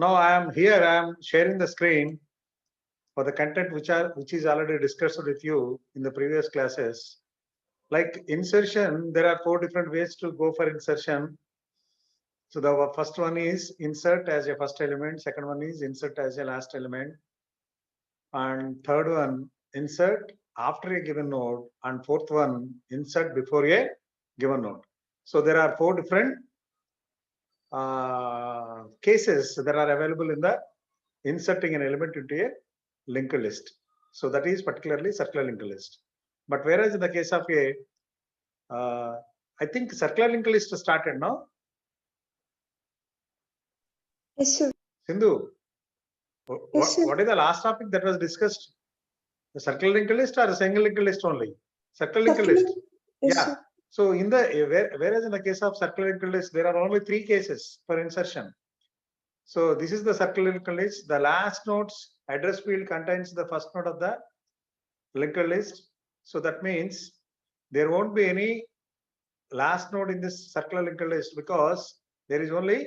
Now I am here, I am sharing the screen for the content which is already discussed with you in the previous classes. Like insertion, there are 4 different ways to go for insertion. So the first one is insert as a first element, second one is insert as a last element, and third one insert after a given node, and fourth one insert before a given node. So there are 4 different cases that are available in the inserting an element into a linked list. So that is particularly circular linked list. But whereas in the case of a, I think circular linked list started now. Yes, sir. Sindhu, Yes, sir. what is the last topic that was discussed? The circular linked list or the single linked list only? Circular linked Circular- list. Yes, Yeah. sir. So in the whereas in the case of circular linked list, there are only 3 cases for insertion. So this is the circular linked list. The last node's address field contains the first node of the linked list. So that means there won't be any last node in this circular linked list because there is only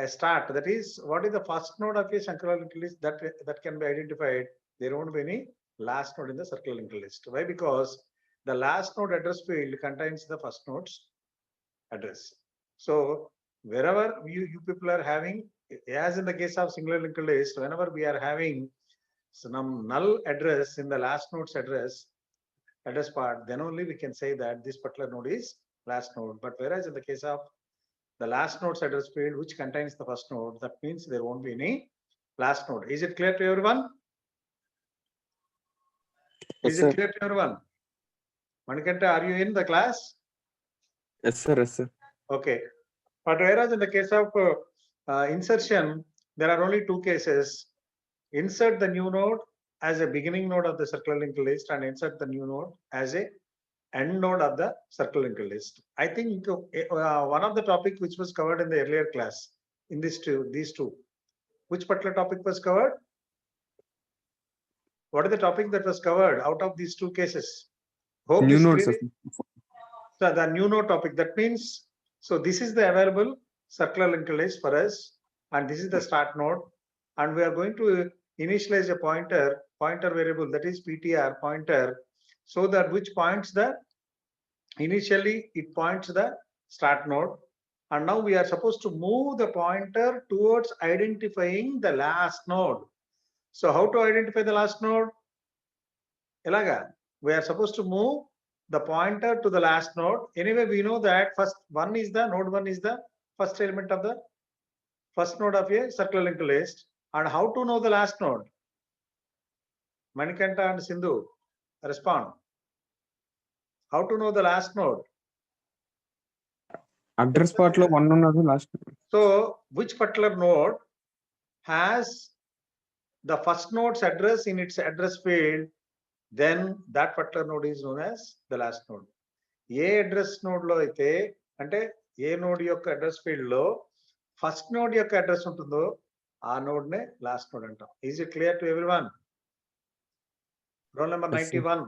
a start. That is, what is the first node of a circular linked list that can be identified. There won't be any last node in the circular linked list. Why? Because the last node address field contains the first node's address. So wherever you people are having, as in the case of singular linked list, whenever we are having some null address in the last node's address part, then only we can say that this particular node is last node. But whereas in the case of the last node's address field which contains the first node, that means there won't be any last node. Is it clear to everyone? Yes, Is sir. it clear to everyone? Manikanta, are you in the class? Yes, sir. Yes, sir. Okay. But whereas in the case of insertion, there are only 2 cases. Insert the new node as a beginning node of the circular linked list and insert the new node as a end node of the circular linked list. I think one of the topic which was covered in the earlier class in these two, which particular topic was covered? What is the topic that was covered out of these 2 cases? Hope New this nodes. clearly- So the new node topic, that means, so this is the available circular linked list for us, and this is the start node, and we are going to initialize a pointer variable, that is PTR pointer, so that which points the, initially it points the start node, and now we are supposed to move the pointer towards identifying the last node. So how to identify the last node? Elaga, we are supposed to move the pointer to the last node. Anyway, we know that node 1 is the first element of the first node of a circular linked list. And how to know the last node? Manikanta and Sindhu, respond. How to know the last node? Address part lo one unnadu last. So which particular node has the first node's address in its address field, then that particular node is known as the last node. A address node లో అయితే, అంటే ఏ node యొక్క address field లో first node యొక్క address ఉంటుందో ఆ node నే last node అంటాం. Is it clear to everyone? Roll number 91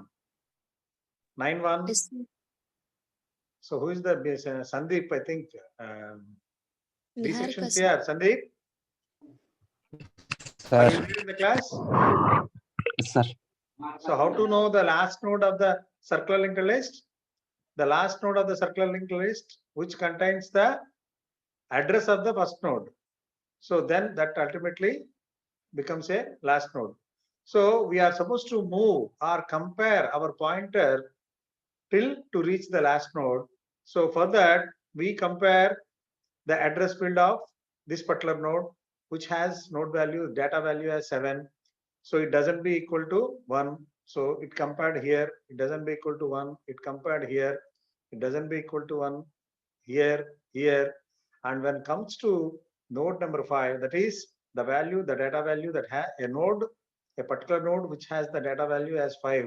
91. Yes, sir. So who is the Sandeep? I think D Niharika, section sir. here. Sandeep, Sir. are you here in the class? Yes, sir. So how to know the last node of the circular linked list? The last node of the circular linked list which contains the address of the first node. So then that ultimately becomes a last node. So we are supposed to move or compare our pointer till to reach the last node. So for that we compare the address field of this particular node which has node value, data value as 7. So it doesn't be equal to 1. So it compared here, it doesn't be equal to 1. It compared here, it doesn't be equal to 1. Here. And when it comes to node number 5, that is the value, the data value that has a node, a particular node which has the data value as 5,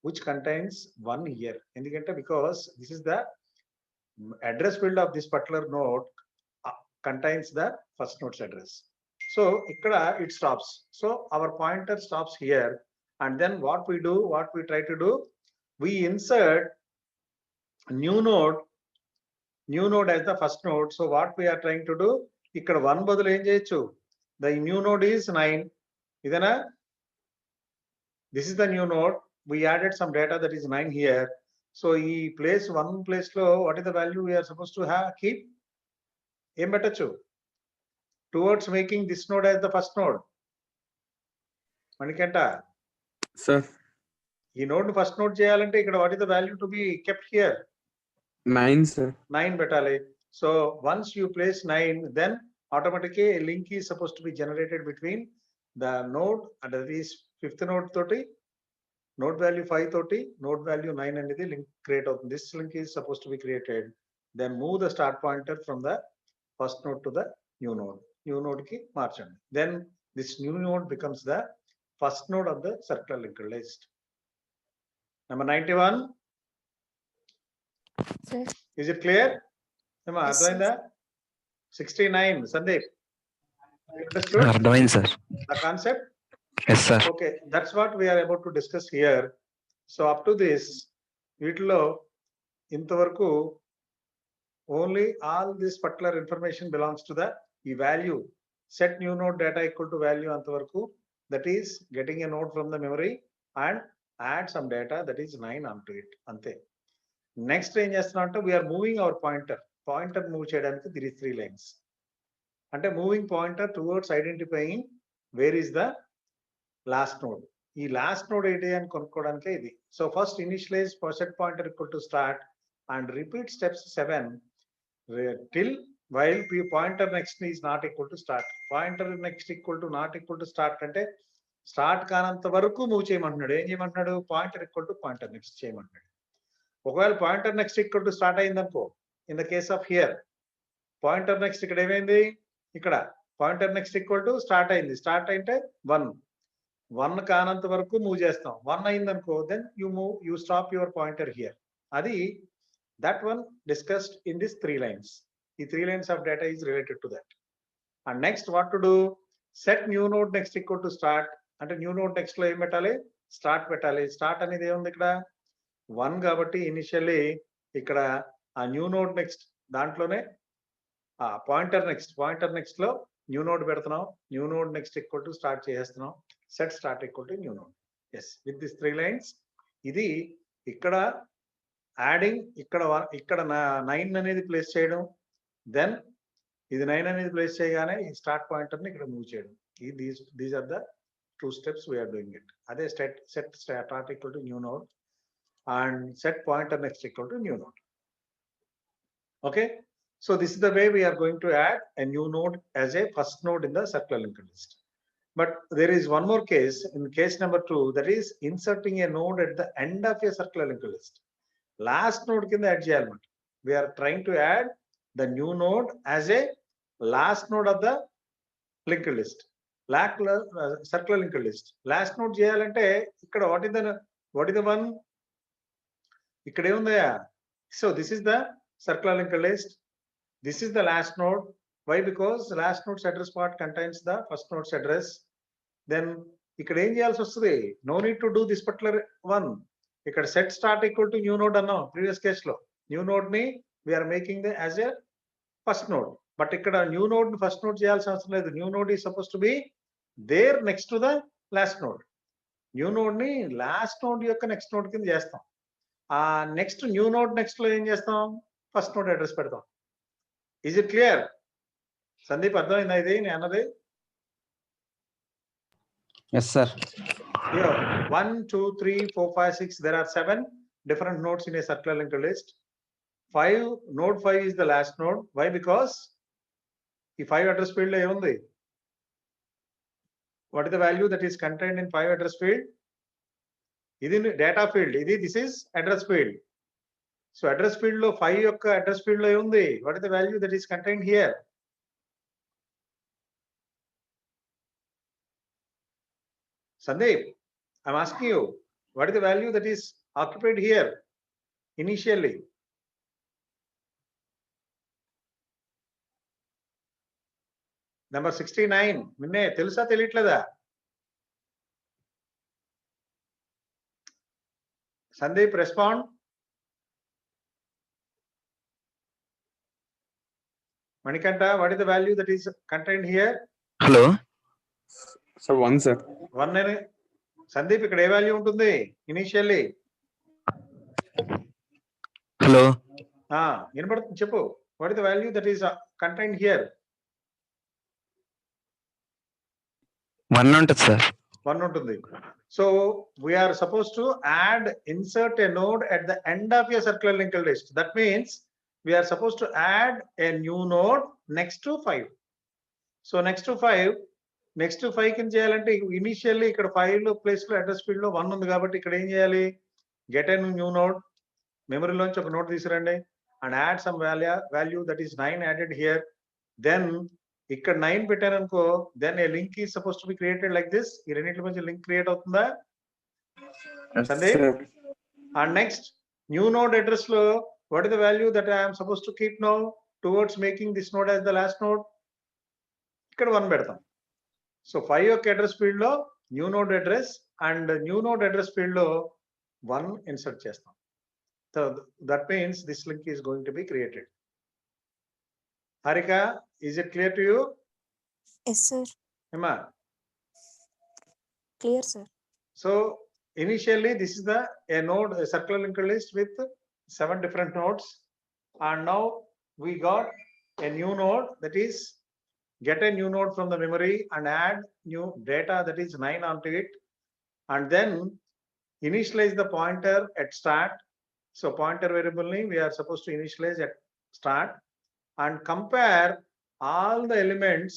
which contains 1 here. Because this is the address field of this particular node contains the first node's address. So it stops. So our pointer stops here, and then what we try to do, we insert new node as the first node. So what we are trying to do, ఇక్కడ 1 బదులు ఏం చేయొచ్చు, The new node is 9. Idana? This is the new node. We added some data that is 9 here. So one place low, what is the value we are supposed to keep? Em bettachu towards making this node as the first node. Manikanta, Sir, ఈ node first node చేయాలంటే ఇక్కడ what is the value to be kept here? 9, sir. 9 పెట్టాలి. So once you place 9, then automatically a link is supposed to be generated between the node, and that is fifth node toti, node value 5 toti, node value 9 అనేది link create అవుతుంది. This link is supposed to be created. Then move the start pointer from the first node to the new node. New node ki మార్చండి. Then this new node becomes the first node of the circular linked list. Number 91. Sir. Is it clear? Yes, sir. 69. Sandeep. Understood అర్థమైంది sir. the concept? Yes sir. Okay, that's what we are about to discuss here. So up to this, వీటిలో ఇంతవరకు only all this particular information belongs to the value. Set new node data equal to value అంతవరకు, that is getting a node from the memory and add some data that is 9 onto it. అంతే. Next ఏం చేస్తున్నా అంటే we're moving our pointer move చేయడానికి there is 3 lines. అంటే moving pointer towards identifying where is the last node. ఈ last node ఏంటి అని కొనుక్కోవడానికే ఇది. So first initialise set pointer equal to start and repeat steps 7 till while pointer next is not equal to start. Pointer next equal to not equal to start అంటే start కానంత వరకు move చేయమంటున్నాడు. ఏం చేయమంటున్నాడు? Pointer equal to pointer next చేయమంటున్నాడు. ఒకవేళ pointer next equal to start అయిందనుకో, in the case of here pointer next ఇక్కడ ఏమైంది? ఇక్కడ pointer next equal to start అయింది. స్టార్ట్ అయితే 1 కానంత వరకు మూవ్ చేస్తాం. 1 అయిందనుకో, then you stop your pointer here. అది that one discussed in this 3 lines. ఈ 3 lines of data is related to that. And next what to do? Set new node next equal to start. అంటే new node next లో ఏం పెట్టాలి? Start పెట్టాలి. Start అనేది ఏముంది ఇక్కడ? 1 కాబట్టి ఇనిషియల్లీ ఇక్కడ ఆ న్యూ నోడ్ నెక్స్ట్ దాంట్లోనే పాయింటర్ నెక్స్ట్ లో న్యూ నోడ్ పెడుతున్నాం. New node next equal to start చేసేస్తున్నాం. Set start equal to new node. Yes, with this 3 lines. ఇది ఇక్కడ యాడింగ్, ఇక్కడ 9 అనేది ప్లేస్ చేయడం, దెన్ ఇది 9 అనేది ప్లేస్ చేయగానే ఈ స్టార్ట్ పాయింటర్ ని ఇక్కడ మూవ్ చేయడం. These are the 2 steps we are doing it. అదే set start equal to new node and set pointer next equal to new node. Okay, so this is the way we are going to add a new node as a first node in the circular linked list. But there is one more case, in case number 2, that is inserting a node at the end of a circular linked list. Last node కింద add చేయాలన్నమాట. We are trying to add the new node as a last node of the linked list. Circular linked list. Last node చేయాలంటే ఇక్కడ what is the one? ఇక్కడ ఏముందయా? So this is the circular linked list. This is the last node. Why? Because last node's address part contains the first node's address. Then ఇక్కడ ఏం చేయాల్సి వస్తుంది? No need to do this particular one. ఇక్కడ set start equal to new node అన్నాం previous case లో. New node ని we're making as a first node. But ఇక్కడ new node ని ఫస్ట్ నోడ్ చేయాల్సిన అవసరం లేదు. New node is suppose to be there next to the last node. New node ని last node యొక్క next node కింద చేస్తాం. ఆ నెక్స్ట్ న్యూ నోడ్ నెక్స్ట్ లో ఏం చేస్తాం? ఫస్ట్ నోడ్ అడ్రస్ పెడతాం. Is it clear? సందీప్, అర్థమైందా ఇది నేను అన్నది? Yes, sir. Here 1 2 3 4 5 6 there are 7 different nodes in a circular linked list. Node 5 is the last node. Why? Because the 5 address field lo emundi? What is the value that is contained in 5 address field? Idi data field. This is address field. So address field lo 5 yokka address field lo emundi? What is the value that is contained here? Sandeep, I'm asking you, what is the value that is occupied here initially? Number 69. నిన్నే తెలుసా తెలియట్లేదా? Sandeep, respond. Manikanta, what is the value that is contained here? Hello. Sir, 1, sir. One అని సందీప్ ఇక్కడ ఏ value ఉంటుంది initially? Hello. వినపడుతుంది, చెప్పు. What is the value that is contained here? 1 ఉంటుంది sir. 1 ఉంటుంది. So we are supposed to insert a node at the end of your circular linked list. That means we are supposed to add a new node next to 5. So next to 5 కింద చేయాలంటే initially ఇక్కడ 5 place లో address field లో 1 ఉంది కాబట్టి ఇక్కడ ఏం చేయాలి? గెట్ ఎ న్యూ నోడ్, మెమరీలోంచి ఒక నోడ్ తీసుకురండి and add some value that is 9 added here. Then ఇక్కడ 9 పెట్టాను అనుకో, then a link is suppose to be created like this. ఈ రెండింటి మధ్య లింక్ క్రియేట్ అవుతుందా? Yes, Sandeep? sir. And next new node address లో what is the value that I'm suppose to keep now towards making this node as the last node? ఇక్కడ 1 పెడతాం. So 5 యొక్క address field లో new node address and new node address field లో 1 insert చేస్తాం. So that means this link is going to be created. Harika, is it clear to you? Yes, sir. Emma? Clear, sir. So initially this is a node, a circular linked list with 7 different nodes, and now we got a new node, that is get a new node from the memory and add new data, that is 9 onto it, and then initialize the pointer at start. So pointer variable we are supposed to initialize at start and compare all the elements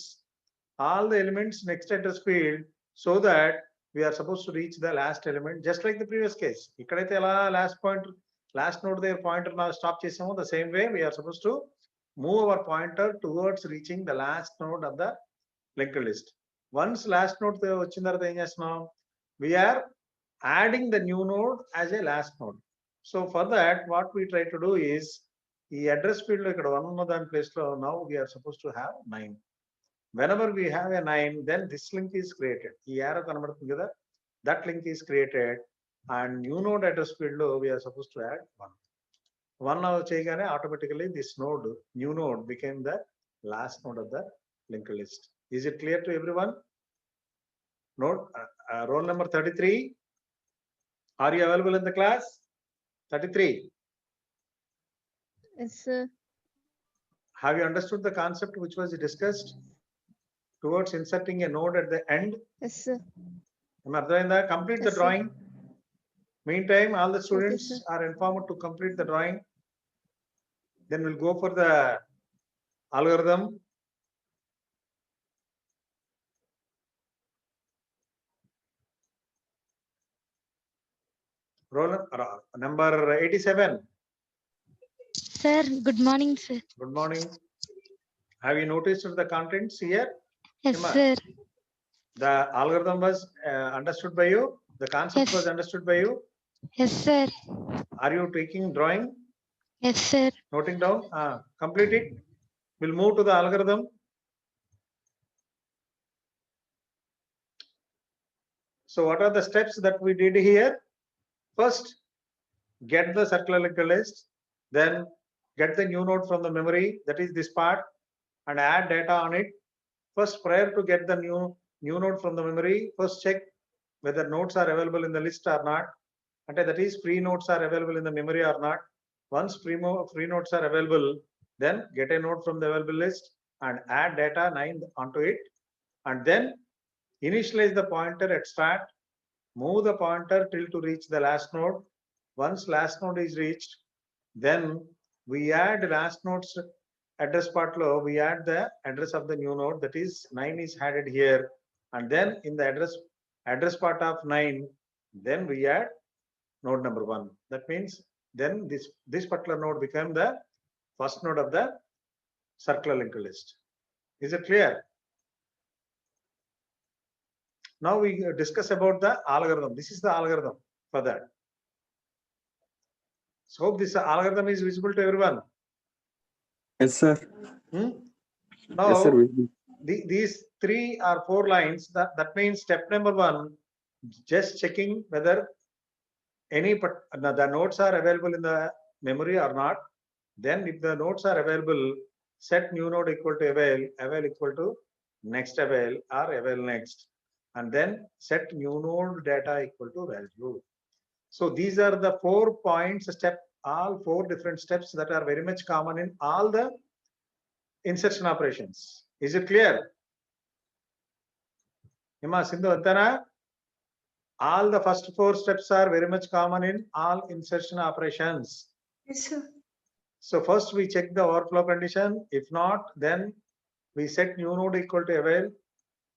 next address field, so that we are supposed to reach the last element, just like the previous case. Ikkadaithe ela last node there pointer now stop chesamo, the same way we are supposed to move our pointer towards reaching the last node of the linked list. Once last node vachin tarvata em chestunam, we are adding the new node as a last node. So for that what we try to do is, ఈ address field లో ఇక్కడ 1 ఉన్న దాని place లో now we're suppose to have 9. whenever we have a 9, then this link is created. ఈ arrow కనబడుతుంది కదా, that link is created and new node address field లో we are supposed to add 1 చేయగానే automatically this node, new node, became the last node of the linked list. Is it clear to everyone? Note roll number 33. Are you available in the class? 33. Yes, sir. Have you understood the concept which was discussed towards inserting a node at the end? Yes, sir. Complete the Yes, sir. drawing. Meantime, all the Okay, students sir. are informed to complete the drawing. Then we'll go for the algorithm. Roll number 87. Sir, good morning, sir. Good morning. Have you noticed the contents here? Yes, Emma. sir. The algorithm was understood by you? The concept Yes. was understood by you? Yes, sir. Are you taking drawing? Yes, sir. Noting down? Complete it. We'll move to the algorithm. So what are the steps that we did here? First, get the circular linked list, then get the new node from the memory, that is this part, and add data on it. First, prior to get the new node from the memory, first check whether nodes are available in the list or not. And that is free nodes are available in the memory or not. Once free nodes are available, then get a node from the available list and add data 9 onto it. And then initialize the pointer at start, move the pointer till to reach the last node. Once last node is reached, then we add last node's address part low, we add the address of the new node, that is 9 is added here, and then in the address part of 9, then we add node number 1. That means then this particular node became the first node of the circular linked list. Is it clear? Now we discuss about the algorithm. This is the algorithm for that. So hope this algorithm is visible to everyone. Yes, sir. Now Yes, sir. these 3 or 4 lines, that means step number 1, just checking whether the nodes are available in the memory or not. Then if the nodes are available, set new node equal to avail equal to next avail or avail next, and then set new node data equal to value. So these are the 4 points step, all 4 different steps that are very much common in all the insertion operations. Is it clear? Hima Sindhu Antana? All the first 4 steps are very much common in all insertion operations. Yes, sir. So first we check the overflow condition. If not, then we set new node equal to avail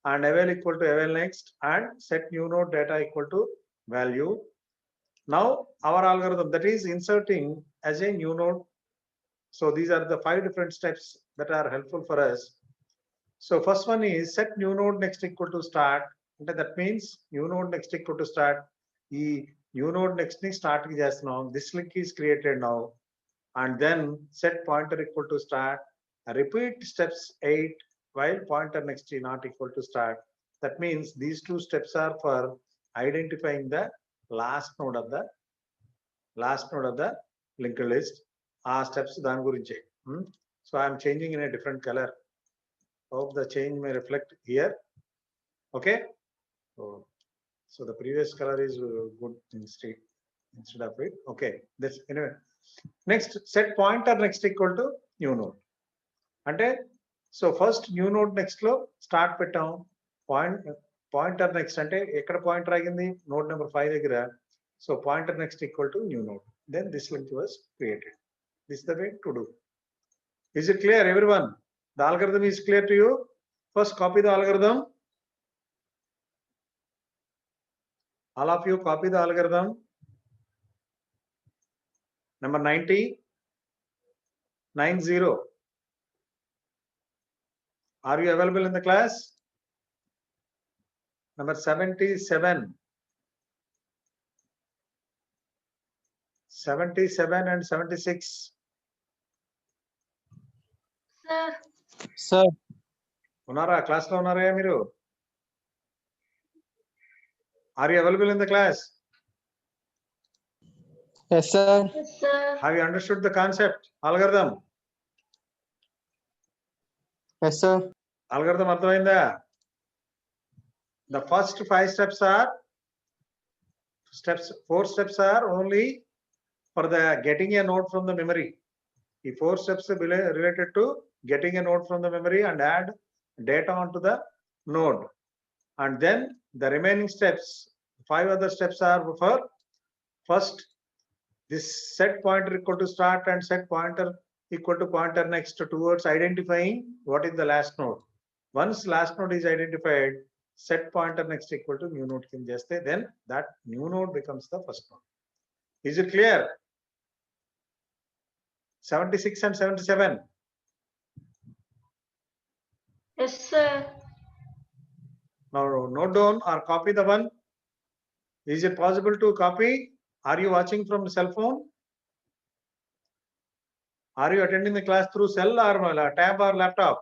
and avail equal to avail next and set new node data equal to value. Now our algorithm, that is inserting as a new node. So these are the 5 different steps that are helpful for us. So first one is set new node next equal to start. That means new node next equal to start. The new node next ni start ki chestunam. This link is created now. And then set pointer equal to start. Repeat steps 8 while pointer next is not equal to start. That means these 2 steps are for identifying the last node of the linked list. Steps dan gurinche. So I am changing in a different color. Hope the change may reflect here. Okay. So the previous color is good instead of it. Okay. This anyway. Next, set pointer next equal to new node. Ante so first new node next lo start pettam. Pointer next ante ekkada pointer agindi node number 5 దగ్గర. So pointer next equal to new node. Then this link was created. This is the way to do. Is it clear, everyone? The algorithm is clear to you. First copy the algorithm. All of you copy the algorithm. Number 90. Are you available in the class? Number 77. 77 and 76. Sir. Sir. Unara class lo unara miru? Are you available in the class? Yes, sir. Yes, sir. Have you understood the concept? Algorithm. Yes, sir. Algorithm అర్థమైందా? The first 5 steps are 4 steps are only for the getting a node from the memory. The 4 steps related to getting a node from the memory and add data onto the node. And then the remaining steps, 5 other steps are for first this set pointer equal to start and set pointer equal to pointer next towards identifying what is the last node. Once last node is identified, set pointer next equal to new node kin cheste, then that new node becomes the first node. Is it clear? 76 and 77. Yes, sir. Now note down or copy the one. Is it possible to copy? Are you watching from the cell phone? Are you attending the class through cell or tab or laptop?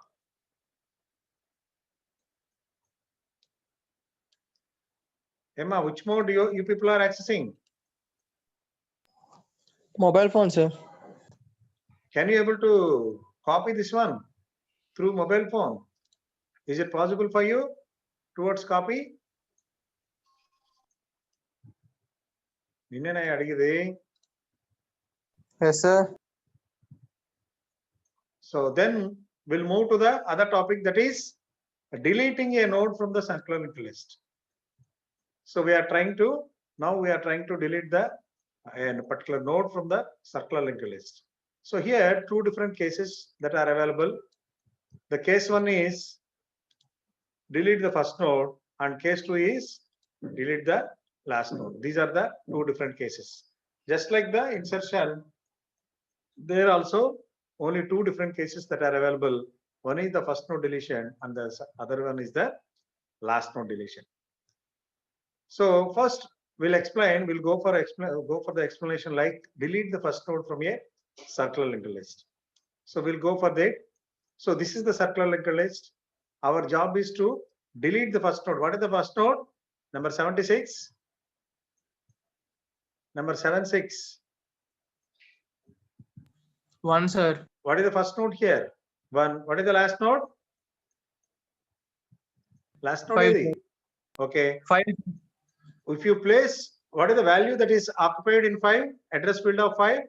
Emma, which mode you people are accessing? Mobile phone, sir. Can you able to copy this one through mobile phone? Is it possible for you towards copy? నిన్నే అడిగేది. Yes, sir. So then we'll move to the other topic, that is deleting a node from the circular linked list. So we are trying to delete the a particular node from the circular linked list. So here 2 different cases that are available. The case 1 is delete the first node and case 2 is delete the last node. These are the 2 different cases. Just like the insertion, there are also only 2 different cases that are available. One is the first node deletion and the other one is the last node deletion. So first we'll go for the explanation like delete the first node from a circular linked list. So we'll go for that. So this is the circular linked list. Our job is to delete the first node. What is the first node? Number 76. Number 76. 1, sir. What is the first node here? 1. What is the last node? Last node 5, is okay. 5, If you place, what is the value that is occupied in 5? Address field of 5?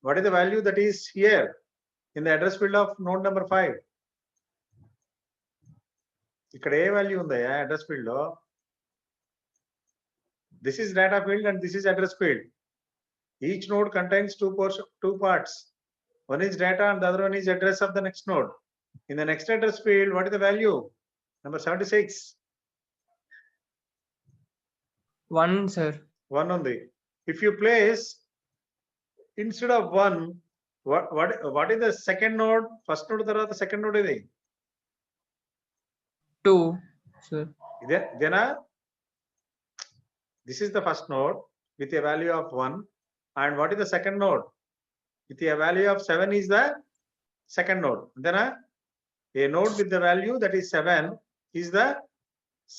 What is the value that is here in the address field of node number 5? ఇక్కడ ఏ value ఉందయ్యా address field లో? This is data field and this is address field. Each node contains two parts. One is data and the other one is address of the next node. In the next address field, what is the value? Number 76. 1, sir. 1 only. If you place instead of 1, what is the second node? First node tarvata second node idi. 2, sir. Idena? This is the first node with a value of 1. And what is the second node? With a value of 7 is the second node. Then a node with the value that is 7 is the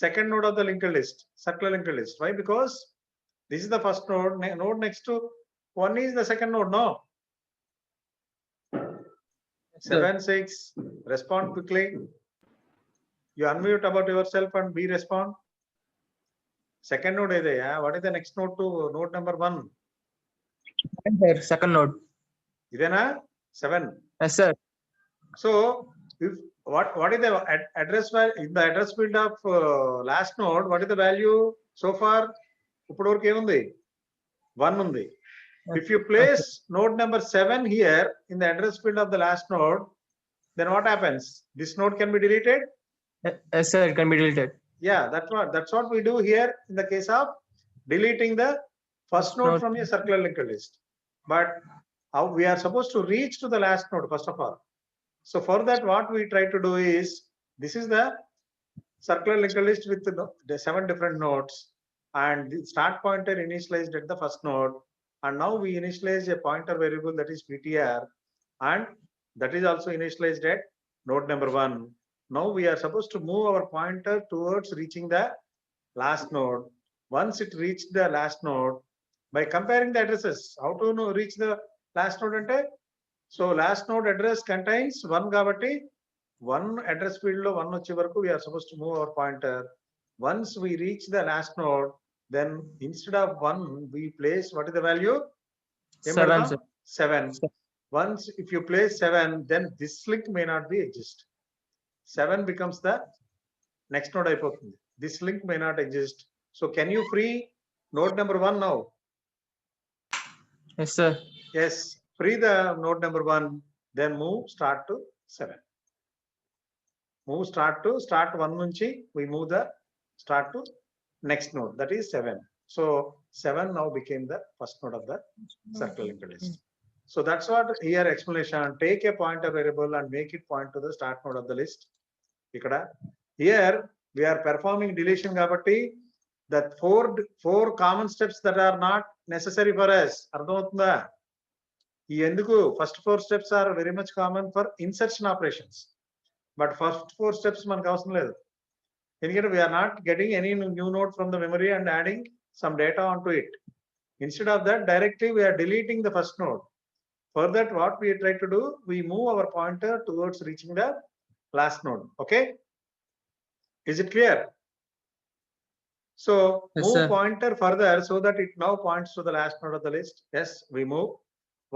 second node of the linked list, circular linked list. Why? Because this is the first node. Node next to 1 is the second node. No. 7, 6. Respond quickly. You unmute about yourself and be respond. Second node is there. What is the next node to node number 1? Sir, second node. Idena 7. Yes, sir. So if what is the address in the address field of last node? What is the value so far? ఇప్పుడు వరకు ఏముంది? 1 ఉంది. If you place node number 7 here in the address field of the last node, then what happens? This node can be deleted. Yes, sir. It can be deleted. Yeah, that's what we do here in the case of deleting the first node from a circular linked list. But how we are supposed to reach to the last node first of all. So for that, what we try to do is, this is the circular linked list with the 7 different nodes, and the start pointer initialized at the first node. And now we initialize a pointer variable that is ptr, and that is also initialized at node number 1. Now we are supposed to move our pointer towards reaching the last node. Once it reached the last node, by comparing the addresses, how to reach the last node ante? So last node address contains 1 kabatti 1 address field lo 1 వచ్చే వరకు we are supposed to move our pointer. Once we reach the last node, then instead of 1 we place, what is the value? 7, sir. 7. Once if you place 7, then this link may not be exist. 7 becomes the next node అయిపోతుంది. This link may not exist. So can you free node number 1 now? Yes, sir. Yes, free the node number 1, then move start to 7. Move start 1 nunchi we move the start to next node, that is 7. So 7 now became the first node of the circular linked list. So that's what here explanation. Take a pointer variable and make it point to the start node of the list. Here we are performing deletion kabatti that four common steps that are not necessary for us. అర్థమవుతుందా? ఈ ఎందుకు first 4 steps are very much common for insertion operations, but first 4 steps మనకు అవసరం లేదు. ఎందుకంటే we are not getting any new node from the memory and adding some data onto it. Instead of that, directly we are deleting the first node. For that, what we try to do, we move our pointer towards reaching the last node. Okay, is it clear? So Yes, move sir. pointer further so that it now points to the last node of the list. Yes, we move.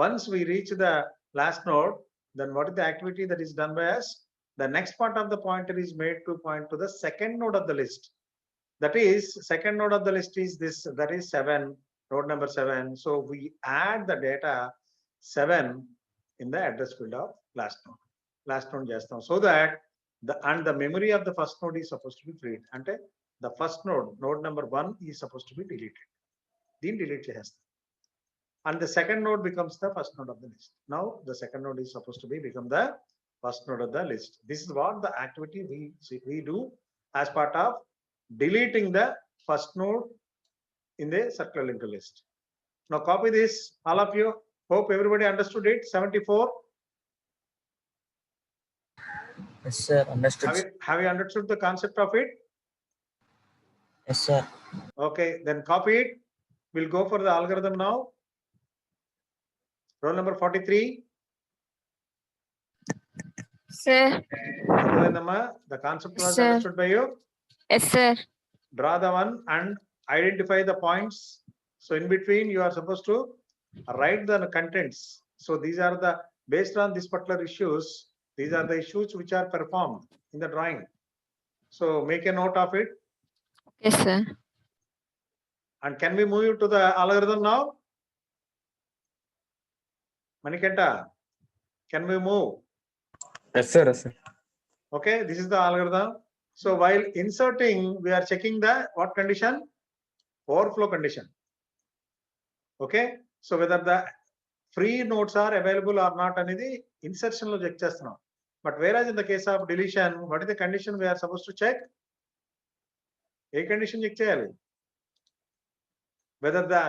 Once we reach the last node, then what is the activity that is done by us? The next part of the pointer is made to point to the second node of the list. That is, second node of the list is this, that is 7, node number 7. So we add the data 7 in the address field of last node. Last node chestam, so that the memory of the first node is supposed to be freed. Ante the first node number 1 is supposed to be deleted. Then delete chestam, and the second node becomes the first node of the list. Now the second node is supposed to become the first node of the list. This is what the activity we do as part of deleting the first node in the circular linked list. Now copy this, all of you. Hope everybody understood it. 74. Yes, sir. Understood. Have you understood the concept of it? Yes, sir. Okay, then copy it. We'll go for the algorithm now. Roll number 43. Sir. అర్థమైందమ్మా? The concept was Sir. understood by you? Yes, sir. Draw the one and identify the points. So in between you are supposed to write the contents. So these are the, based on these particular issues, these are the issues which are performed in the drawing. So make a note of it. Yes, sir. And can we move to the algorithm now? Manikanta, can we move? Yes, sir. Yes, sir. Okay, this is the algorithm. So while inserting, we are checking the what condition? Overflow condition. Okay, so whether the free nodes are available or not అనేది insertion లో check చేస్తున్నాం. But whereas in the case of deletion, what is the condition we are supposed to check? ఏ condition check చేయాలి? Whether the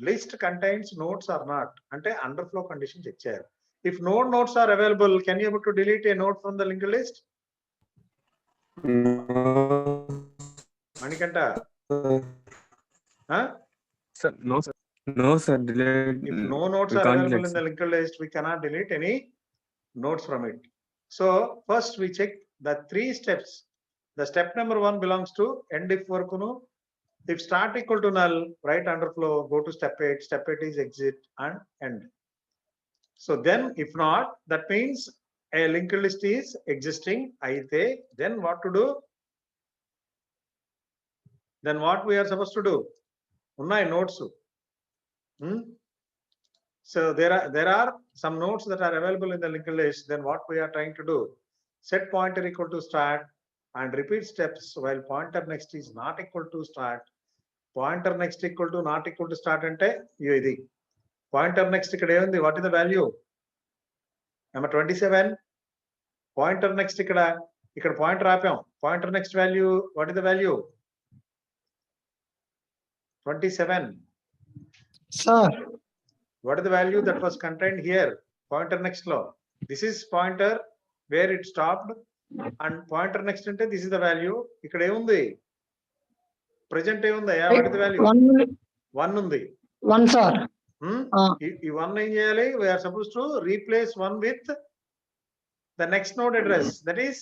list contains nodes or not, అంటే underflow condition check చేయాలి. If no nodes are available, can you able to delete a node from the linked list? Manikanta? Huh? Sir, no, sir. No, sir. Delete. If no nodes we are can't available delete, in the linked list, we cannot delete any nodes from it. So first we check the 3 steps. The step number 1 belongs to end if varkunu. If start equal to null, write underflow, go to step 8. Step 8 is exit and end. So then if not, that means a linked list is existing. Aithe, then what to do? Then what we are supposed to do? Unnai nodes. So there are some nodes that are available in the linked list. Then what we are trying to do? Set pointer equal to start and repeat steps while pointer next is not equal to start. Pointer next equal to not equal to start ante idi. Pointer next ikkada emundi? What is the value? Number 27. Pointer next ikkada pointer aapam. Pointer next value, what is the value? 27. Sir. What is the value that was contained here? Pointer next law. This is pointer where it stopped, and pointer next ante this is the value. Ikkada emundi? Present emundaya? What is the value? 1 undi. 1, sir. ఈ 1 ఏం చేయాలి? We are supposed to replace 1 with the next node address, that is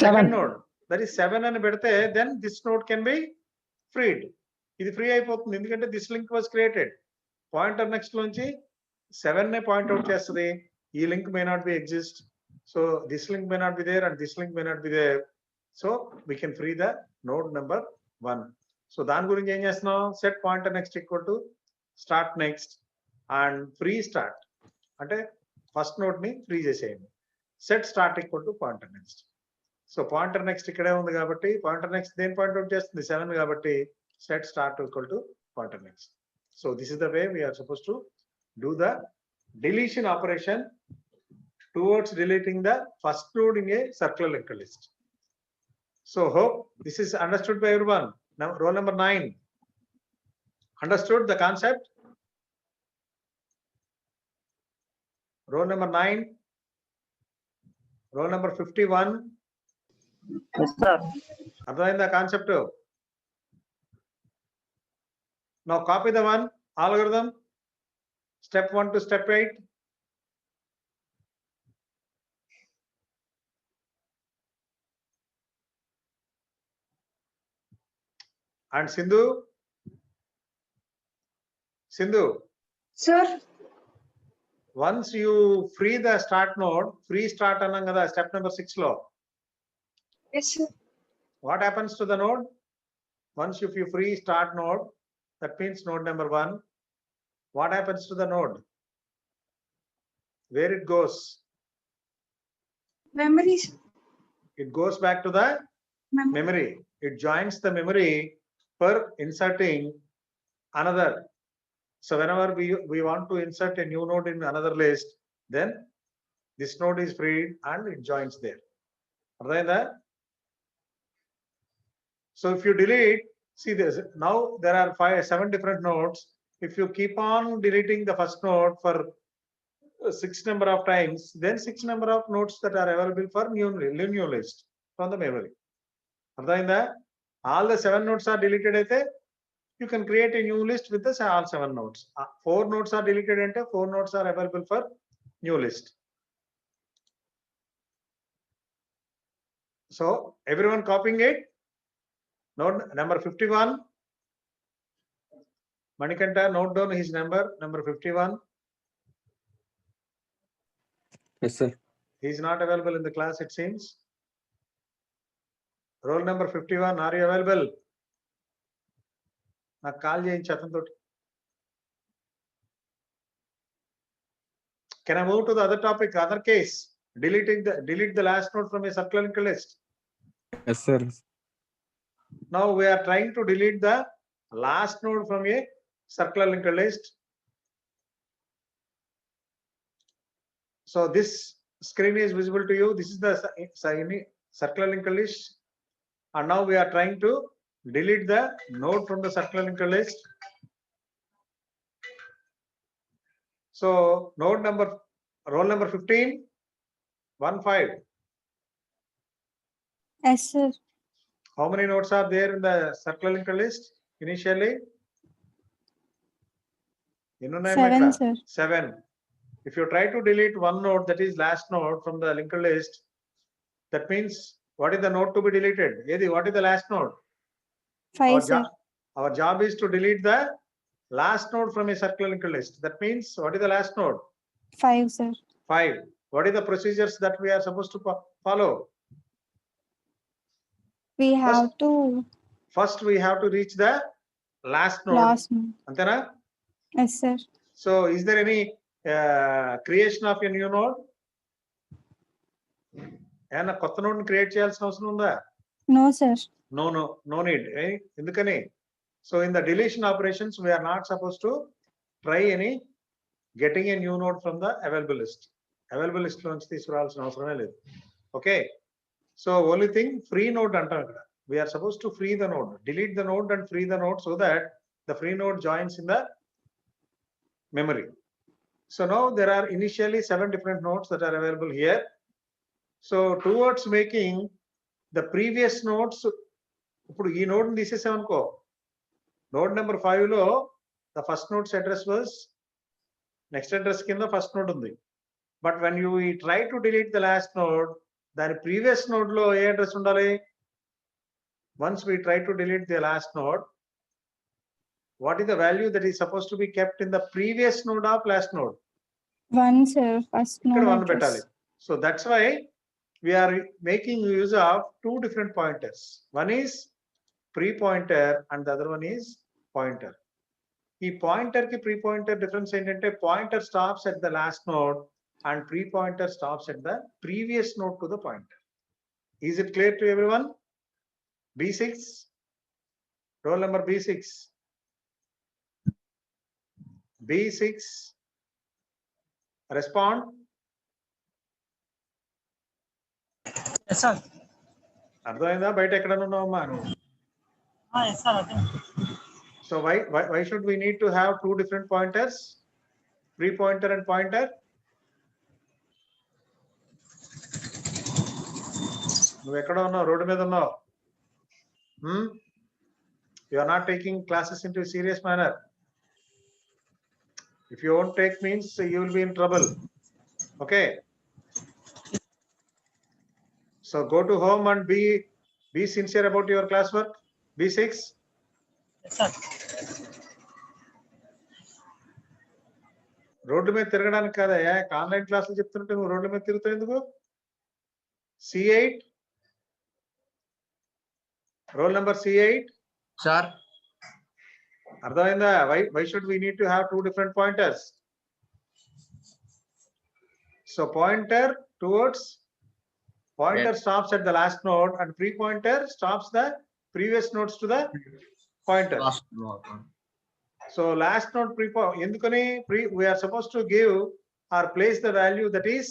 7 node, that is 7 అని పెడితే then this node can be freed. ఇది free అయిపోతుంది ఎందుకంటే this link was created. Pointer next లోంచి 7 నే పాయింట్ అవుట్ చేస్తుంది. ఈ link may not be exist, so this link may not be there and this link may not be there, so we can free the node number 1. So దాని గురించి ఏం చేస్తున్నాం? Set pointer next equal to start next and free start అంటే first node ని free చేసేయండి. Set start equal to pointer next. So pointer next ఇక్కడే ఉంది కాబట్టి పాయింటర్ నెక్స్ట్ దేని పాయింట్ అవుట్ చేస్తుంది? 7 కాబట్టి set start equal to pointer next. So this is the way we're suppose to do the deletion operation towards deleting the first node in a circular linked list. So hope this is understood by everyone. Now roll number 9. Understood the concept? Roll number 9. Roll number 51. Yes, sir. Understand the concept? Now copy the one algorithm. Step 1 to step 8. And Sindhu. Sir. Once you free the start node, free start anangada step number 6 lo. Yes, sir. What happens to the node? Once if you free start node, that means node number 1. What happens to the node? Where it goes? Memories. It goes back to the memory. It joins the memory for inserting another. So whenever we want to insert a new node in another list, then this node is freed and it joins there. Right there? So if you delete, see this, now there are 7 different nodes. If you keep on deleting the first node for 6 number of times, then 6 number of nodes that are available for new list from the memory. All the 7 nodes are deleted. You can create a new list with all 7 nodes. 4 nodes are deleted and 4 nodes are available for new list. So everyone copying it? Node number 51. Manikanta, note down his number 51. Yes, sir. He is not available in the class, it seems. Roll number 51, are you available? నాకు call చేయించి అతనితోటి. Can I move to the other topic, other case? Delete the last node from a circular linked list. Yes, sir. Now we are trying to delete the last node from a circular linked list. So this screen is visible to you. This is the circular linked list. And now we are trying to delete the node from the circular linked list. So node number, roll number 15, 15. Yes, sir. How many nodes are there in the circular linked list initially? 7, sir. 7. If you try to delete one node, that is last node from the linked list, that means what is the node to be deleted? Edi, what is the last node? 5, sir. Our job is to delete the last node from a circular linked list. That means what is the last node? 5, sir. 5. What is the procedures that we are supposed to follow? We have to First we have to reach the last node. last one. Antena? Yes, sir. So is there any creation of a new node? ఏమన్నా కొత్త node create చేయాల్సిన అవసరం ఉందా? No, sir. No need. ఎందుకని? So in the deletion operations, we are not supposed to try any getting a new node from the available list. Available list నుంచి తీసుకురావాల్సిన అవసరమే లేదు. Okay. So only thing, free node అంటాం ఇక్కడ. We are supposed to free the node, delete the node and free the node so that the free node joins in the memory. So now there are initially 7 different nodes that are available here. So towards making the previous nodes, ఇప్పుడు ఈ node ని తీసేసామనుకో, node number 5 లో the first node's address was next address కింద first node ఉంది. But when you try to delete the last node, దాని previous node లో ఏ address ఉండాలి? Once we try to delete the last node, what is the value that is supposed to be kept in the previous node of last node? 1, sir. First ఇక్కడ node 1 పెట్టాలి. address. So that's why we are making use of 2 different pointers. One is pre-pointer and the other one is pointer. ఈ pointer కి pre-pointer difference ఏంటంటే pointer stops at the last node and pre-pointer stops at the previous node to the pointer. Is it clear to everyone? B6, roll number B6. B6, respond. Yes, sir. అర్థమైందా? బయట ఎక్కడ ఉన్నావమ్మా నువ్వు? Yes, sir. So why should we need to have 2 different pointers, pre-pointer and pointer? నువ్వు ఎక్కడ ఉన్నావు? Road మీద ఉన్నావు. You are not taking classes into a serious manner. If you won't take means you will be in trouble. Okay. So go to home and be sincere about your classwork. B6. Yes, sir. Road మీద తిరగడానికి కాదయ్యా, online క్లాసులు చెప్తుంటే నువ్వు road మీద తిరుగుతావు ఎందుకు? C8, roll number C8. Sir. అర్థమైందా? Why should we need to have 2 different pointers? So pointer towards pointer stops at the last node and pre-pointer stops the previous nodes to the pointer. Last node. So last node ఎందుకని we are supposed to give or place the value that is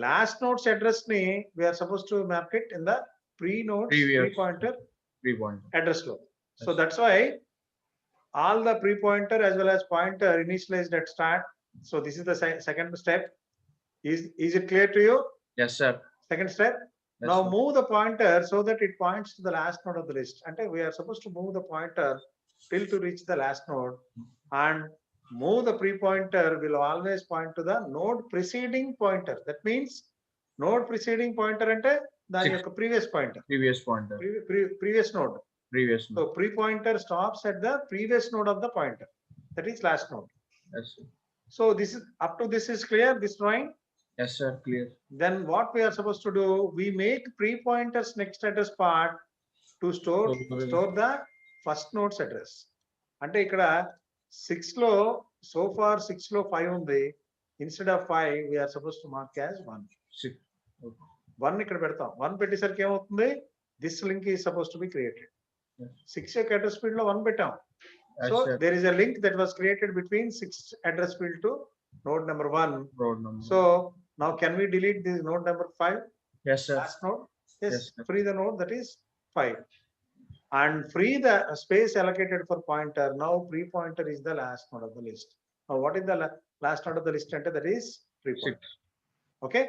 last node's address ni we are supposed to map it in the pre-node pre-pointer address lo. So that's why all the pre-pointer as well as pointer initialized at start. So this is the second step. Is it clear to you? Yes, sir. Second step. Yes, Now sir. move the pointer so that it points to the last node of the list. And we are supposed to move the pointer till to reach the last node, and move the pre-pointer will always point to the node preceding pointer. That means node preceding pointer ante దాని Six. యొక్క previous pointer, Previous pointer. previous node. Previous So node. pre-pointer stops at the previous node of the pointer, that is last node. Yes, sir. So this is up to this is clear, this drawing. Yes, sir. Clear. Then what we are supposed to do, we make pre-pointers next address part to store the first node's address. అంటే ఇక్కడ 6 లో so far 6 లో 5 ఉంది, instead of 5 we are supposed to mark as 1. Six. Okay. 1 ఇక్కడ పెడతాం, 1 పెట్టేసరికి ఏమవుతుంది, this link is supposed to be created. Yes. 6 యొక్క address field లో 1 పెట్టాం. Yes, So sir. there is a link that was created between 6 address field to node number 1. Road number. So now can we delete this node number 5? Yes, sir. Last node? Yes, Yes, sir. free the node that is 5. And free the space allocated for pointer. Now pre-pointer is the last node of the list. Now what is the last node of the list? Enter, that is pre-pointer. Okay.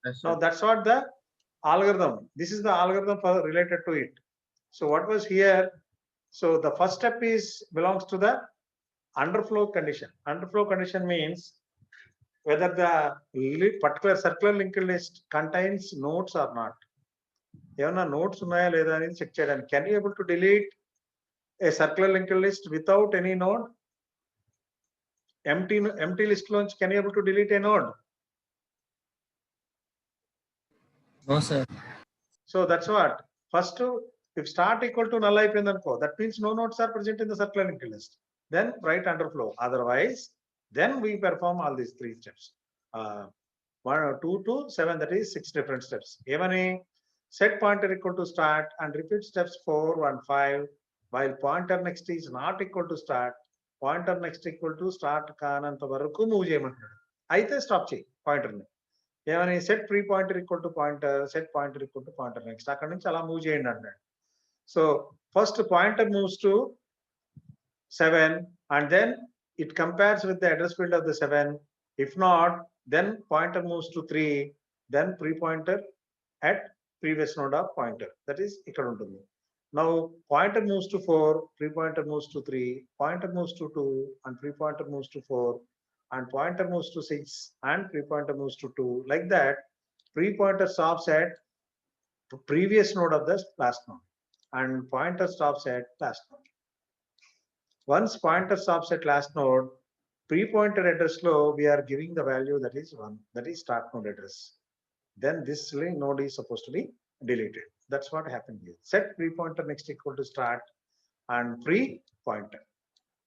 Yes, Now sir. that's what the algorithm. This is the algorithm for related to it. So what was here? So the first step is belongs to the underflow condition. Underflow condition means whether the particular circular linked list contains nodes or not. ఏమన్నా nodes ఉన్నాయా లేదా అనేది check చేయడానికి. Can you able to delete a circular linked list without any node? Empty list లోంచి can you able to delete a node? No, sir. So that's what. First if start equal to null అయిపోయింది అనుకో, that means no nodes are present in the circular linked list. Then write underflow. Otherwise then we perform all these 3 steps. 1, 2 to 7, that is 6 different steps. ఏమని? Set pointer equal to start and repeat steps 4, 1, 5. While pointer next is not equal to start, pointer next equal to start కానంత వరకు move చేయమంటున్నాడు. అయితే stop చేయి pointer ని. ఏమని? Set pre pointer equal to pointer, set pointer equal to pointer next. అక్కడ నుంచి అలా move చేయండి అంటున్నాడు. So first pointer moves to 7 and then it compares with the address field of the 7. If not, then pointer moves to 3, then pre-pointer at previous node of pointer, that is ఇక్కడ ఉంటుంది. Now pointer moves to 4, pre-pointer moves to 3, pointer moves to 2 and pre-pointer moves to 4, and pointer moves to 6 and pre-pointer moves to 2. Like that, pre-pointer stops at previous node of the last node and pointer stops at last node. Once pointer stops at last node, pre-pointer address lo we are giving the value that is 1, that is start node address. Then this node is supposed to be deleted. That's what happened here. Set pre-pointer next equal to start and pre-pointer.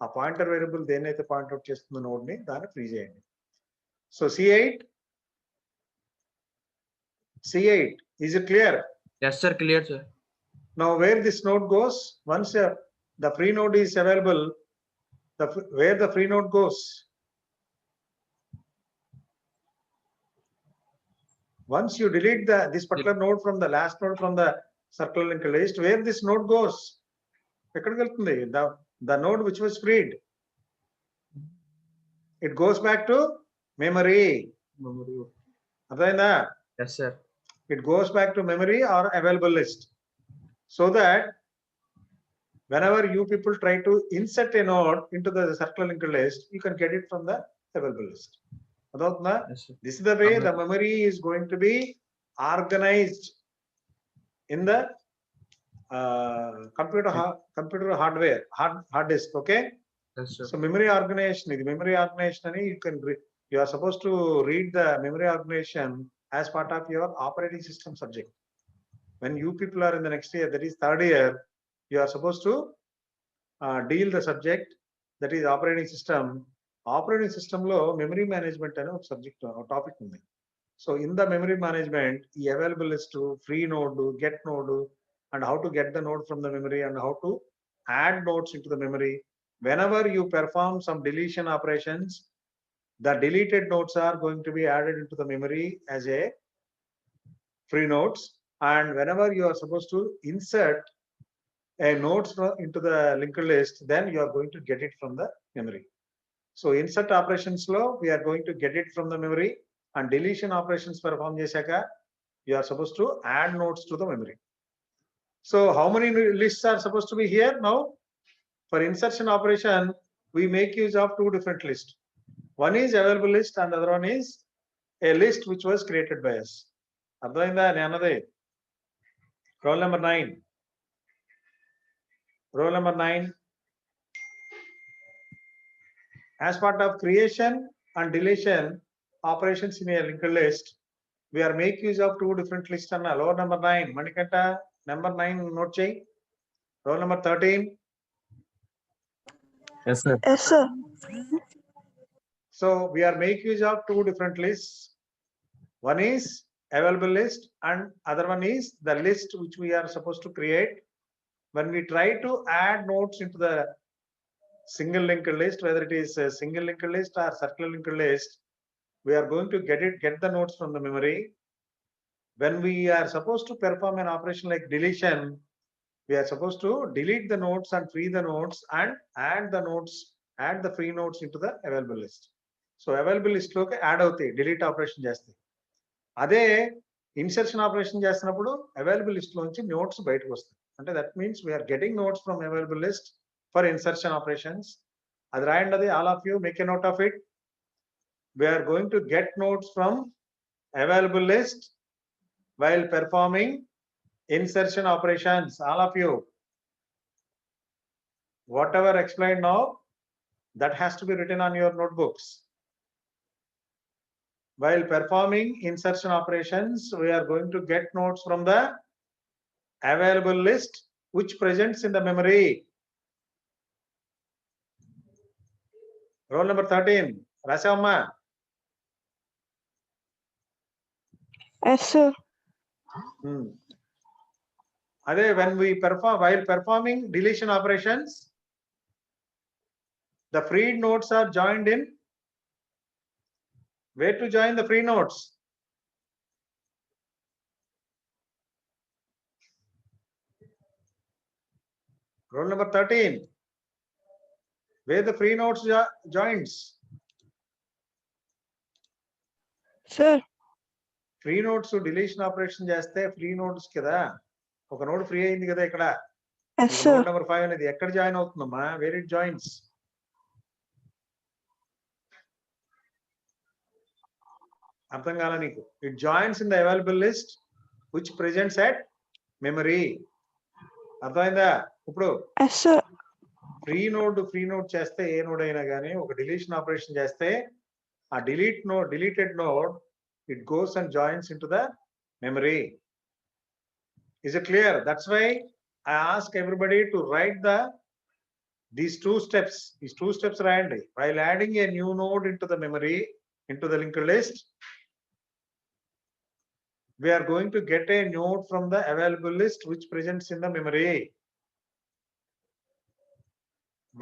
A pointer variable denaithe point out chestundo node ni dani free cheyandi. So C8, is it clear? Yes, sir. Clear, sir. Now where this node goes, once the free node is available, where the free node goes? Once you delete this particular node from the last node from the circular linked list, where this node goes? ఎక్కడికి వెళ్తుంది? The node which was freed. It goes back to memory. అర్థమైందా? Yes, sir. It goes back to memory or available list. So that whenever you people try to insert a node into the circular linked list, you can get it from the available list. Yes, sir. This is the way the memory is going to be organized in the computer hardware, hard disk. Okay. Yes, sir. So memory organization, you are supposed to read the memory organization as part of your operating system subject. When you people are in the next year, that is 3rd year, you are supposed to deal the subject that is operating system. Operating system lo memory management ane oka subject or topic undi. So in the memory management, the available list, free node, get node, and how to get the node from the memory and how to add nodes into the memory. Whenever you perform some deletion operations, the deleted nodes are going to be added into the memory as a free nodes. And whenever you are supposed to insert a nodes into the linked list, then you are going to get it from the memory. So insert operations lo we are going to get it from the memory, and deletion operations perform chesaka you are supposed to add nodes to the memory. So how many lists are supposed to be here now? For insertion operation, we make use of 2 different lists. One is available list and the other one is a list which was created by us. అర్థమైందా నేను అన్నది? Roll number 9. Roll number 9. As part of creation and deletion operations in a linked list, we are make use of two different lists. And roll number 9. Manikanta, number 9 note check. Roll number 13. Yes, sir. Yes, sir. So we are make use of two different lists. One is available list and other one is the list which we are supposed to create. When we try to add nodes into the single linked list, whether it is a single linked list or circular linked list, we are going to get the nodes from the memory. When we are supposed to perform an operation like deletion, we are supposed to delete the nodes and free the nodes and add the free nodes into the available list. So available list loki add అవుతాయి delete operation చేస్తే. అదే insertion operation చేస్తున్నప్పుడు available list లోంచి notes బయటకు వస్తాయి. అంటే that means we're getting notes from available list for insertion operations. అది రాయండి, అది all of you make a note of it. We're going to get notes from available list while performing insertion operations. All of you, whatever explained now, that has to be written on your notebooks. While performing insertion operations, we are going to get notes from the available list which presents in the memory. Roll number 13. Rashamma. Yes, sir. When we while performing deletion operations, the freed nodes are joined in. Where to join the free nodes? Roll number 13. Where the free nodes joins? Sir. Free nodes deletion operation చేస్తే free nodes కదా, ఒక node free అయింది కదా ఇక్కడ. Yes, sir. Node number 5 అనేది ఎక్కడ join అవుతుందమ్మా? Where it joins? అర్థం కాల నీకు? It joins in the available list which presents at memory. అర్థమైందా? ఇప్పుడు Yes, sir. ఫ్రీ నోడ్ చేస్తే ఏ నోడ్ అయినా కానీ ఒక డిలీషన్ ఆపరేషన్ చేస్తే ఆ deleted node it goes and joins in to the memory. Is it clear? That's why I ask everybody to write these two steps. These two steps రాయండి. While adding a new node into the memory, into the linked list, we are going to get a node from the available list which presents in the memory.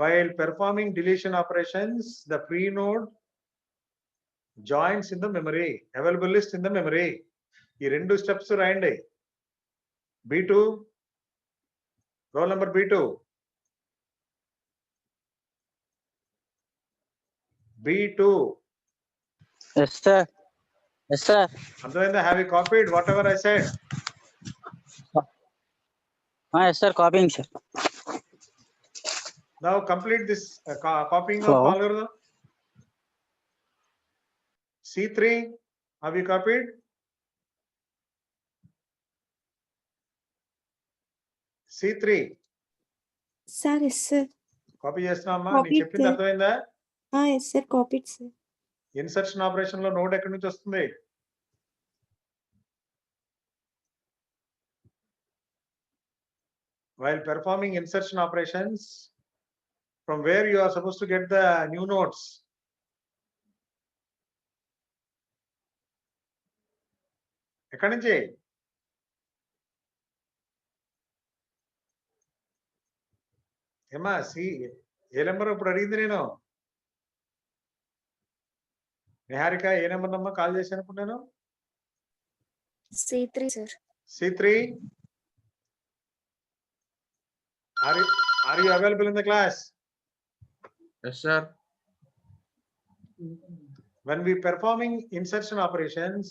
While performing deletion operations, the free node joins in the memory, available list in the memory. ఈ రెండు steps రాయండి. B2, roll number B2. B2. Yes, sir. Yes, sir. Andrenda, have you copied whatever I said? Yes, sir. Copying, sir. Now complete this copying of Hello. algorithm. C3, have you copied? C3. Sir, yes, sir. Copy చేస్తున్నామా? Copied, నీకు చెప్పింది sir. అర్థమైందా? Yes, sir. Copied, sir. Insertion operation లో node ఎక్కడి నుంచి వస్తుంది? While performing insertion operations, from where you are supposed to get the new nodes? ఎక్కడి నుంచి? ఏమా ఏ నెంబర్ ఇప్పుడు అడిగింది నేను? నిహారిక ఏ నెంబర్ నమ్మా కాల్ చేశాను ఇప్పుడు నేను? C3, sir. C3, are you available in the class? Yes, sir. When we performing insertion operations,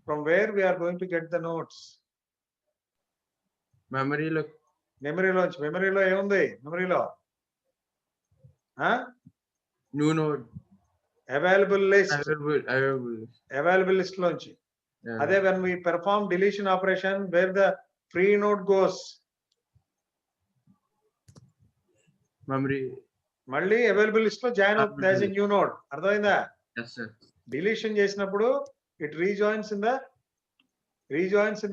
from where we are going to get the nodes? Memory look. మెమరీలోంచి. మెమరీలో ఏముంది? మెమరీలో New node. Available list. Available. Available list లోంచి. Yeah. అదే when we perform deletion operation, where the free node goes? memory. మళ్ళీ available list లో join అవుతుంది as a new node. అర్థమైందా? Yes, sir. Deletion చేసినప్పుడు it rejoins in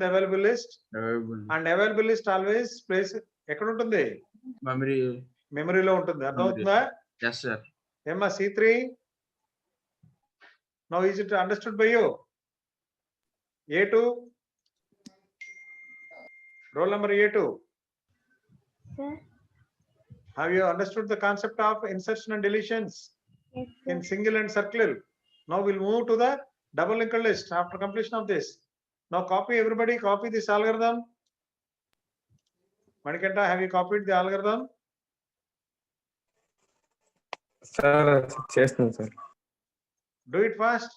the available list, Available. And available list always place ఎక్కడ ఉంటుంది? Memory. మెమరీలో ఉంటుంది. అర్థమవుతుందా? Yes, sir. ఏమ్మా C3? Now is it understood by you? A2, roll number A2, Sir. have you understood the concept of insertion and deletions Yes, in sir. single and circle? Now we'll move to the double linked list after completion of this. Now copy, everybody copy this algorithm. Manikanta, have you copied the algorithm? Sir చేస్తున్నాను sir. Do it fast.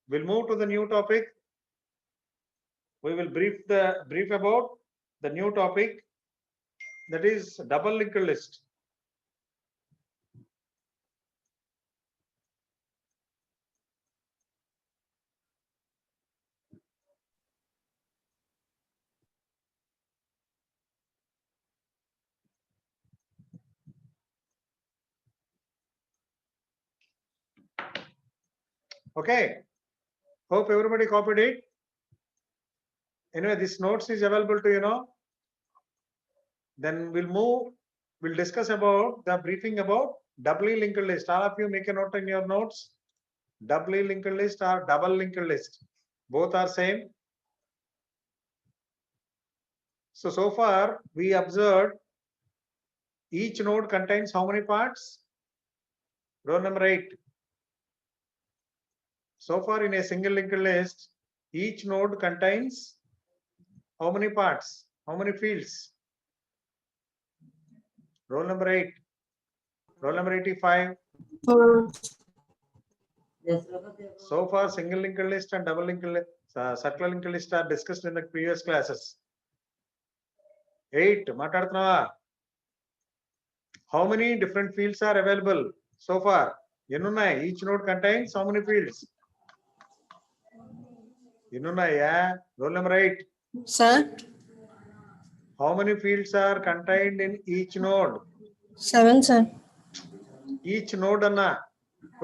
We'll move to the new topic. We will brief about the new topic, that is double linked list. Okay, hope everybody copied it. Anyway, this notes is available to you now. Then we'll discuss about the briefing about doubly linked list. All of you make a note in your notes. Doubly linked list or double linked list, both are same. So far we observed each node contains how many parts? Row number 8. So far in a single linked list, each node contains how many parts? How many fields? Roll number 8. Roll number 85. So far single linked list and double linked list, circular linked list are discussed in the previous classes. 8. Matadutnava. How many different fields are available so far? Ennunnai? Each node contains how many fields? Ennunnaya? Roll number 8. Sir, How many fields are contained in each node? 7, sir. Each node అన్న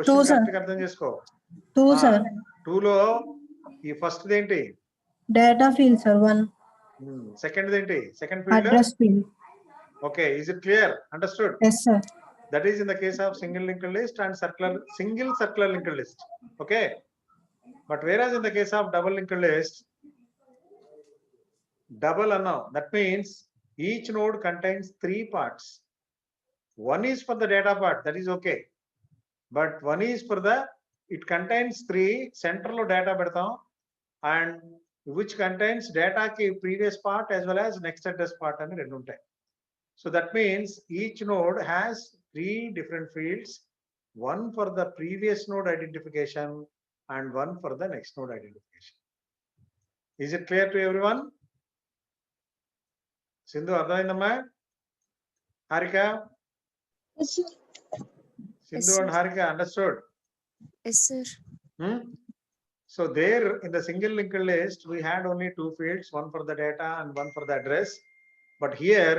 Two, question sir. Correct గా అర్థం చేసుకో. 2, sir. 2 లో ఈ first ఏంటి? Data field, sir. 1. Second ఏంటి? Second field. Address field. Okay, is it clear? Understood? Yes, sir. That is in the case of single linked list and single circular linked list. Okay. But whereas in the case of double linked list, double now, that means each node contains 3 parts. One is for the data part, that is okay. But one is for the, it contains 3 central data పెడతాం, and which contains data ki previous part as well as next address part అని రెండు ఉంటాయి. So that means each node has 3 different fields, one for the previous node identification and one for the next node identification. Is it clear to everyone? Sindhu, అర్థమైందమ్మా? Harika? Yes, sir. Sindhu Yes, and sir. Harika understood? Yes, sir. So there in the single linked list, we had only 2 fields, one for the data and one for the address. But here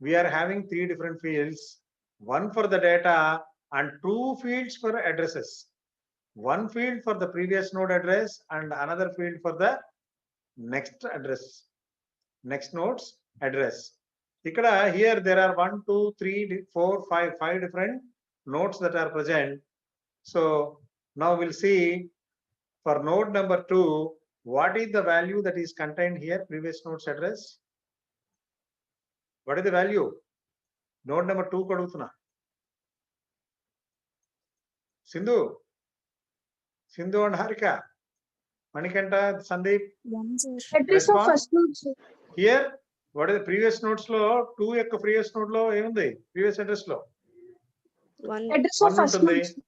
we are having 3 different fields, one for the data and 2 fields for addresses. One field for the previous node address and another field for the next address, next node's address. Here there are 1, 2, 3, 4, 5 different nodes that are present. So now we'll see for node number 2, what is the value that is contained here, previous node's address? What is the value? Node number 2 kodutuna. Sindhu and Harika, Manikanta, Sandeep. One, sir. Address of Response? first node, sir. Here, what is the previous nodes lo? 2 యొక్క previous node lo ఏముంది? Previous address lo 1. Address of 1 first ఉంటుంది. node, sir.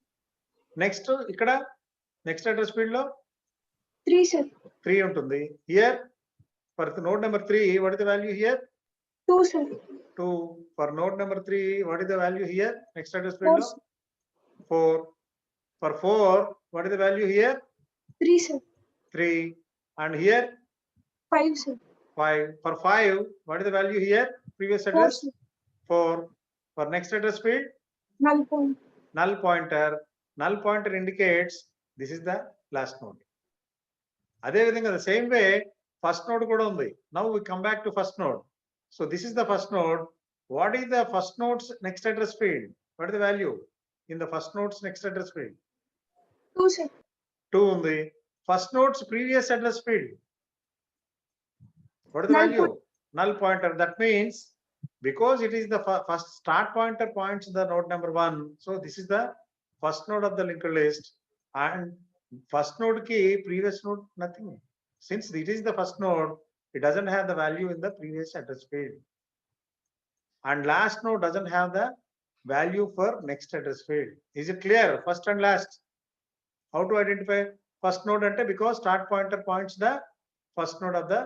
Next ఇక్కడ next address field lo 3, sir. 3 ఉంటుంది. Here for the node number 3, what is the value here? 2, sir. 2. For node number 3, what is the value here? Next address field lo 4. For 4, what is the value here? 3, sir. 3. And here 5, sir. 5. For 5, what is the value here? Previous address? 4. For next address field? Null point. Null pointer. Null pointer indicates this is the last node. అదే విధంగా the same way first node కూడా ఉంది. Now we come back to first node. So this is the first node. What is the first node's next address field? What is the value in the first node's next address field? 2, sir. 2 ఉంది. First node's previous address field. What is the Null value? Null pointer. That means because it is the first start pointer points the node number 1. So this is the first node of the linked list, and first node key previous node nothing. Since it is the first node, it doesn't have the value in the previous address field. And last node doesn't have the value for next address field. Is it clear? First and last. How to identify first node ante, because start pointer points the first node of the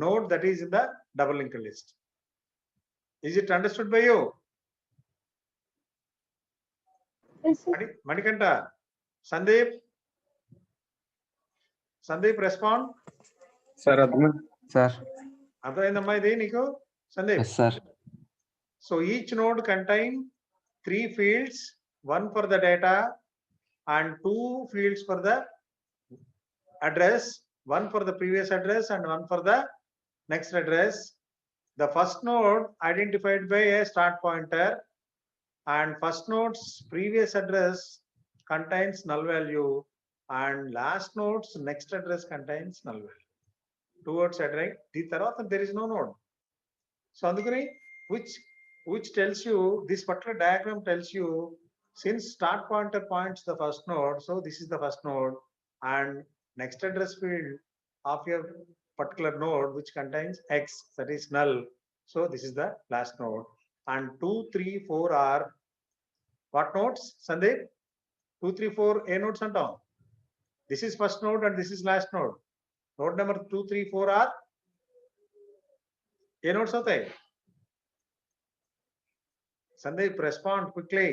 node that is in the double linked list. Is it understood by you? Yes, sir. Manikanta, Sandeep, respond. Sir అర్థమా sir అర్థమైందమ్మా ఇది నీకు Sandeep? Yes sir So each node contain 3 fields, 1 for the data and 2 fields for the address, 1 for the previous address and 1 for the next address. The first node identified by a start pointer, and first node's previous address contains null value, and last node's next address contains null value. Towards that, right? The tarvata there is no node. So andukani which tells you, this particular diagram tells you, since start pointer points the first node, so this is the first node, and next address field of your particular node which contains x, that is null. So this is the last node, and 2, 3, 4 are what nodes, Sandeep? 2, 3, 4 a nodes antam. This is first node and this is last node. Node number 2, 3, 4 are a nodes hotai. Sandeep, respond quickly.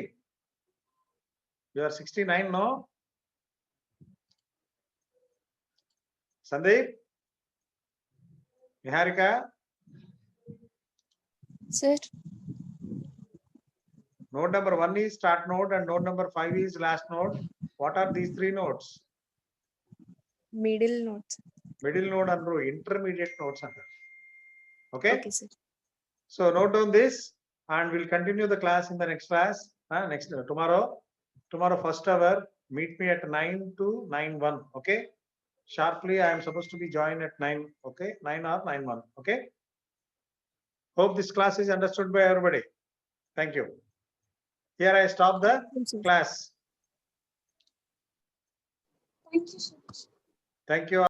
You are 69, no? Sandeep? Niharika? Sir, Node number 1 is start node and node number 5 is last node. What are these 3 nodes? middle notes. Middle node and intermediate nodes. Okay? Okay, sir. So note down this and we'll continue the class in the next class. Tomorrow first hour, meet me at 9 to 9:01. Okay? Sharply, I am supposed to be joined at 9. Okay? 9 or 9:01. Okay? Hope this class is understood by everybody. Thank you. Here I stop the Yes, sir. class. Thank you, sir. Thank you.